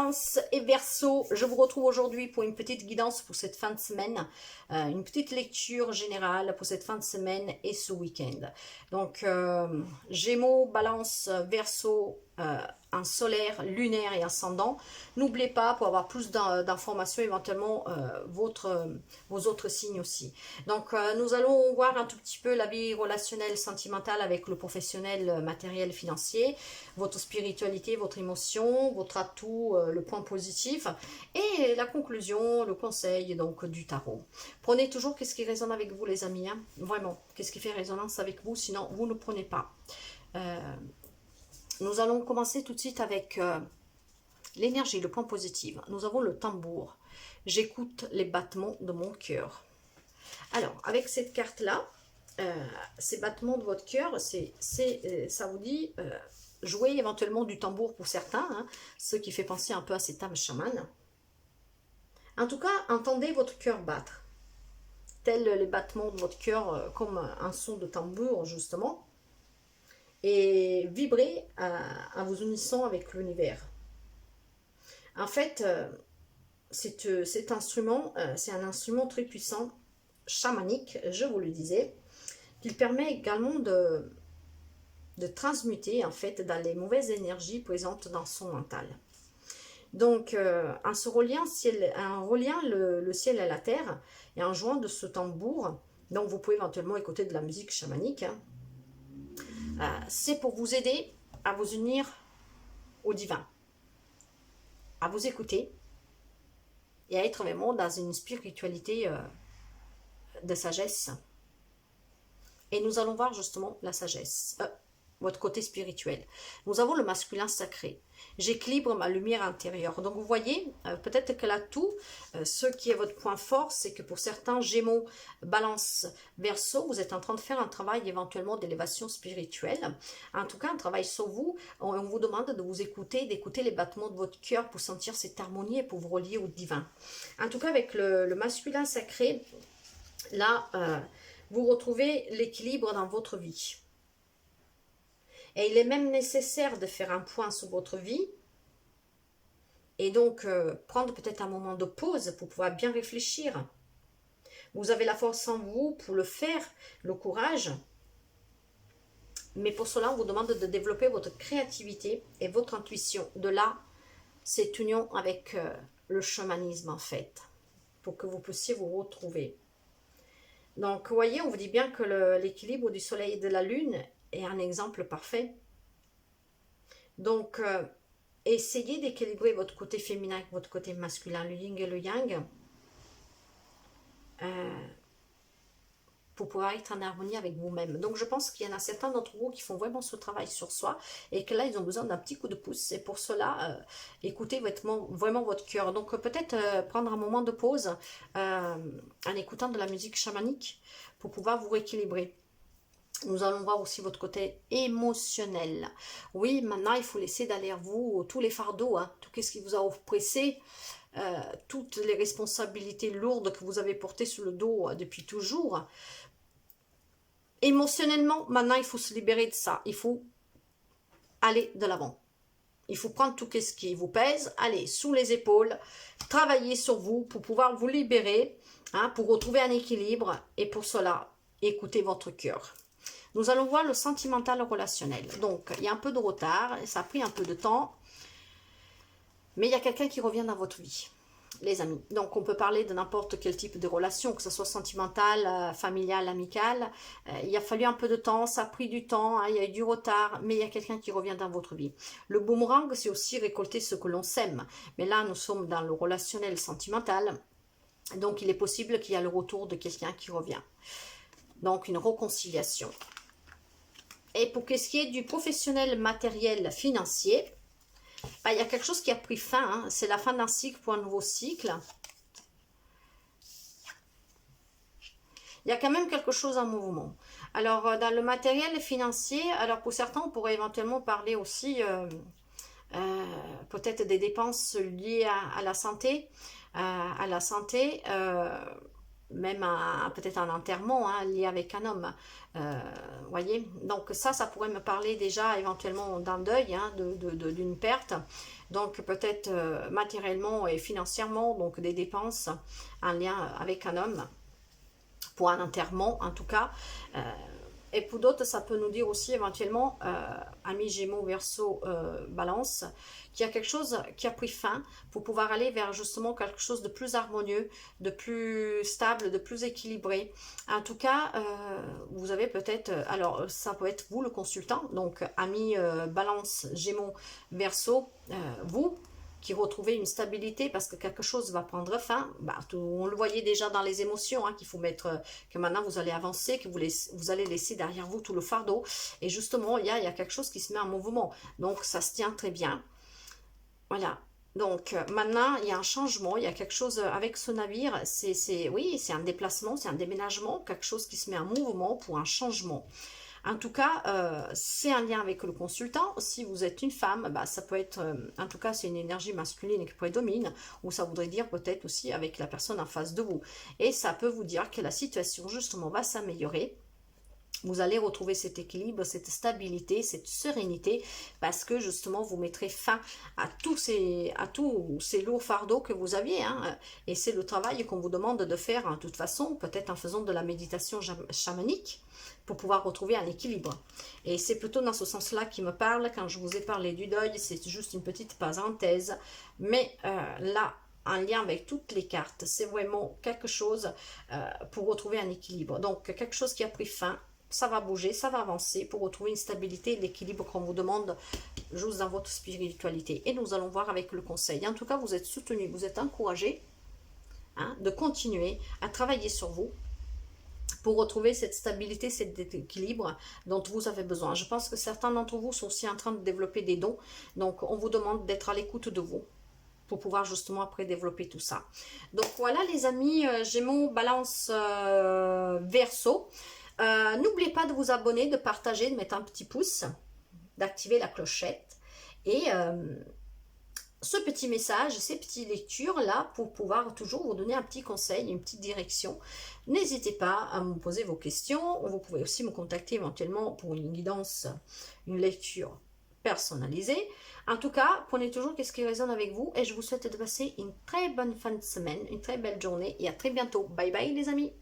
Balance et Verseau, je vous retrouve aujourd'hui pour une petite guidance pour cette fin de semaine, une petite lecture générale pour cette fin de semaine et ce week-end. Donc, Gémeaux, Balance, Verseau, un solaire, lunaire et ascendant. N'oubliez pas, pour avoir plus d'informations, éventuellement vos autres signes aussi. Donc, nous allons voir un tout petit peu la vie relationnelle, sentimentale avec le professionnel, matériel, financier, votre spiritualité, votre émotion, votre atout, le point positif et la conclusion, le conseil donc du tarot. Prenez toujours qu'est-ce qui résonne avec vous les amis, hein, vraiment, qu'est-ce qui fait résonance avec vous, sinon vous ne prenez pas. Nous allons commencer tout de suite avec l'énergie, le point positif. Nous avons le tambour. J'écoute les battements de mon cœur. Alors, avec cette carte-là, ces battements de votre cœur, ça vous dit jouer éventuellement du tambour pour certains, hein, ce qui fait penser un peu à cette âme chamane. En tout cas, entendez votre cœur battre, tels les battements de votre cœur, comme un son de tambour justement, et vibrez en vous unissant avec l'univers. En fait, cet instrument, c'est un instrument très puissant, chamanique, je vous le disais, qui permet également de transmuter en fait dans les mauvaises énergies présentes dans son mental. Donc, en se reliant, le ciel à la terre et en jouant de ce tambour, donc vous pouvez éventuellement écouter de la musique chamanique, hein, c'est pour vous aider à vous unir au divin, à vous écouter et à être vraiment dans une spiritualité de sagesse. Et nous allons voir justement la sagesse, votre côté spirituel. Nous avons le masculin sacré. J'équilibre ma lumière intérieure. Donc vous voyez, peut-être que l'atout, ce qui est votre point fort, c'est que pour certains Gémeaux, Balance, Verseau, vous êtes en train de faire un travail éventuellement d'élévation spirituelle. En tout cas, un travail sur vous. On vous demande de vous écouter, d'écouter les battements de votre cœur pour sentir cette harmonie et pour vous relier au divin. En tout cas, avec le masculin sacré, là, vous retrouvez l'équilibre dans votre vie. Et il est même nécessaire de faire un point sur votre vie et donc prendre peut-être un moment de pause pour pouvoir bien réfléchir. Vous avez la force en vous pour le faire, le courage, mais pour cela, on vous demande de développer votre créativité et votre intuition. De là, cette union avec le chamanisme en fait, pour que vous puissiez vous retrouver. Donc, vous voyez, on vous dit bien que l'équilibre du soleil et de la lune est un exemple parfait. Donc, essayez d'équilibrer votre côté féminin avec votre côté masculin, le yin et le yang, pour pouvoir être en harmonie avec vous-même. Donc, je pense qu'il y en a certains d'entre vous qui font vraiment ce travail sur soi et que là, ils ont besoin d'un petit coup de pouce. Et pour cela, écoutez vraiment votre cœur. Donc, peut-être prendre un moment de pause en écoutant de la musique chamanique pour pouvoir vous rééquilibrer. Nous allons voir aussi votre côté émotionnel. Oui, maintenant, il faut laisser derrière vous tous les fardeaux, hein, tout ce qui vous a oppressé, toutes les responsabilités lourdes que vous avez portées sur le dos depuis toujours. Émotionnellement, maintenant, il faut se libérer de ça. Il faut aller de l'avant. Il faut prendre tout ce qui vous pèse, aller sous les épaules, travailler sur vous pour pouvoir vous libérer, hein, pour retrouver un équilibre. Et pour cela, écoutez votre cœur. Nous allons voir le sentimental relationnel. Donc, il y a un peu de retard, ça a pris un peu de temps, mais il y a quelqu'un qui revient dans votre vie, les amis. Donc, on peut parler de n'importe quel type de relation, que ce soit sentimental, familial, amical. Il a fallu un peu de temps, ça a pris du temps, hein, il y a eu du retard, mais il y a quelqu'un qui revient dans votre vie. Le boomerang, c'est aussi récolter ce que l'on sème. Mais là, nous sommes dans le relationnel sentimental, donc il est possible qu'il y ait le retour de quelqu'un qui revient. Donc, une réconciliation. Et pour ce qui est du professionnel matériel financier, il y a quelque chose qui a pris fin. Hein, c'est la fin d'un cycle pour un nouveau cycle. Il y a quand même quelque chose en mouvement. Alors, dans le matériel financier, alors pour certains, on pourrait éventuellement parler aussi peut-être des dépenses liées à la santé. même peut-être un enterrement hein, lié avec un homme. Voyez, donc ça pourrait me parler déjà éventuellement d'un deuil, hein, d'une perte. Donc peut-être matériellement et financièrement, donc des dépenses, un lien avec un homme, pour un enterrement en tout cas. Et pour d'autres, ça peut nous dire aussi éventuellement, amis Gémeaux, Verseau, Balance, qu'il y a quelque chose qui a pris fin pour pouvoir aller vers justement quelque chose de plus harmonieux, de plus stable, de plus équilibré. En tout cas, vous avez peut-être, alors ça peut être vous le consultant, donc amis Balance, Gémeaux, Verseau, vous qui retrouvez une stabilité parce que quelque chose va prendre fin. Bah, on le voyait déjà dans les émotions, hein, qu'il faut mettre, que maintenant vous allez avancer, que vous allez laisser derrière vous tout le fardeau. Et justement, il y a quelque chose qui se met en mouvement. Donc, ça se tient très bien. Voilà. Donc, maintenant, il y a un changement, il y a quelque chose avec ce navire. Oui, c'est un déplacement, c'est un déménagement, quelque chose qui se met en mouvement pour un changement. En tout cas, c'est un lien avec le consultant. Si vous êtes une femme, bah, ça peut être, en tout cas, c'est une énergie masculine qui prédomine, ou ça voudrait dire peut-être aussi avec la personne en face de vous. Et ça peut vous dire que la situation, justement, va s'améliorer. Vous allez retrouver cet équilibre, cette stabilité, cette sérénité, parce que justement, vous mettrez fin à tous ces lourds fardeaux que vous aviez. Hein. Et c'est le travail qu'on vous demande de faire, hein, de toute façon, peut-être en faisant de la méditation chamanique, pour pouvoir retrouver un équilibre. Et c'est plutôt dans ce sens-là qui me parle. Quand je vous ai parlé du deuil, c'est juste une petite parenthèse. Mais là, en lien avec toutes les cartes, c'est vraiment quelque chose pour retrouver un équilibre. Donc, quelque chose qui a pris fin, ça va bouger, ça va avancer pour retrouver une stabilité et l'équilibre qu'on vous demande juste dans votre spiritualité. Et nous allons voir avec le conseil. En tout cas, vous êtes soutenu, vous êtes encouragé hein, de continuer à travailler sur vous pour retrouver cette stabilité, cet équilibre dont vous avez besoin. Je pense que certains d'entre vous sont aussi en train de développer des dons. Donc, on vous demande d'être à l'écoute de vous pour pouvoir justement après développer tout ça. Donc, voilà les amis, Gémeaux, Balance, Verseau. N'oubliez pas de vous abonner, de partager, de mettre un petit pouce, d'activer la clochette. Et ce petit message, ces petites lectures là pour pouvoir toujours vous donner un petit conseil, une petite direction. N'hésitez pas à me poser vos questions. Vous pouvez aussi me contacter éventuellement pour une guidance, une lecture personnalisée. En tout cas, prenez toujours ce qui résonne avec vous et je vous souhaite de passer une très bonne fin de semaine, une très belle journée et à très bientôt. Bye bye les amis.